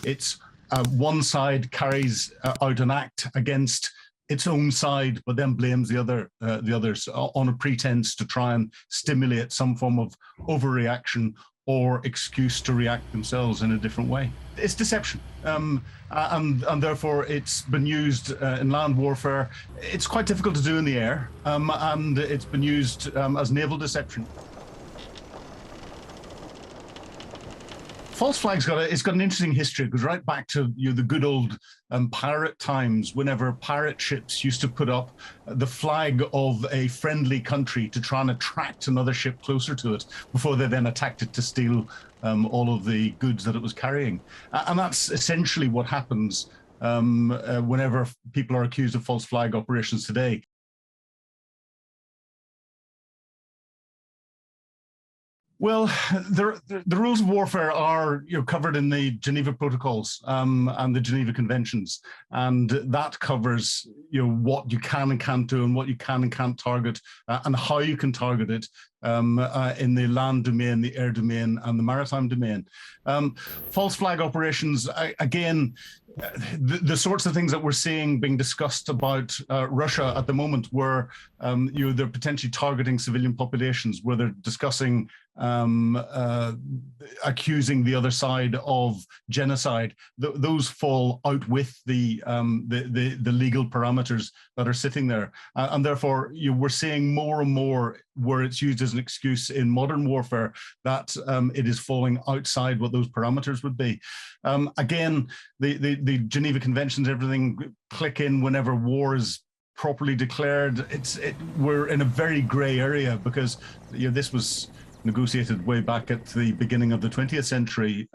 it's one side carries out an act against its own side, but then blames the others on a pretense to try and stimulate some form of overreaction or excuse to react themselves in a different way. It's deception, and therefore it's been used in land warfare. It's quite difficult to do in the air, and it's been used as naval deception. False flag's got an interesting history. It goes right back to the good old pirate times, whenever pirate ships used to put up the flag of a friendly country to try and attract another ship closer to it before they then attacked it to steal all of the goods that it was carrying. And that's essentially what happens whenever people are accused of false flag operations today. Well, the rules of warfare are covered in the Geneva Protocols and the Geneva Conventions, and that covers what you can and can't do, and what you can and can't target, and how you can target it in the land domain, the air domain, and the maritime domain. False flag operations, again, the sorts of things that we're seeing being discussed about Russia at the moment, where they're potentially targeting civilian populations, where they're discussing accusing the other side of genocide. Those fall out with the legal parameters that are sitting there, and therefore we're seeing more and more where it's used as an excuse in modern warfare that it is falling outside what those parameters would be. Again, the Geneva Conventions, everything click in whenever war is properly declared. We're in a very grey area, because this was negotiated way back at the beginning of the 20th century.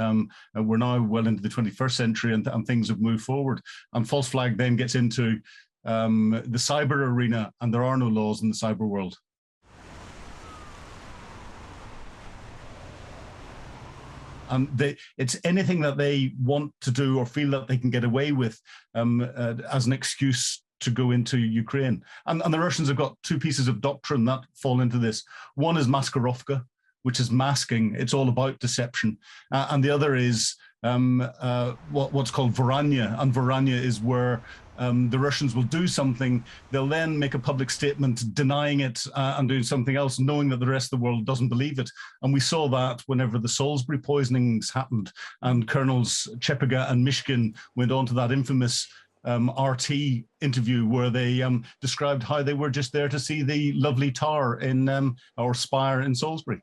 We're now well into the 21st century, and things have moved forward. And false flag then gets into the cyber arena, and there are no laws in the cyber world. It's anything that they want to do or feel that they can get away with as an excuse to go into Ukraine. And the Russians have got two pieces of doctrine that fall into this. One is maskirovka, which is masking. It's all about deception. And the other is what's called Varanya. And Varanya is where the Russians will do something, they'll then make a public statement denying it and doing something else, knowing that the rest of the world doesn't believe it. And we saw that whenever the Salisbury poisonings happened, and Colonels Chepiga and Mishkin went on to that infamous RT interview where they described how they were just there to see the lovely tower in or spire in Salisbury.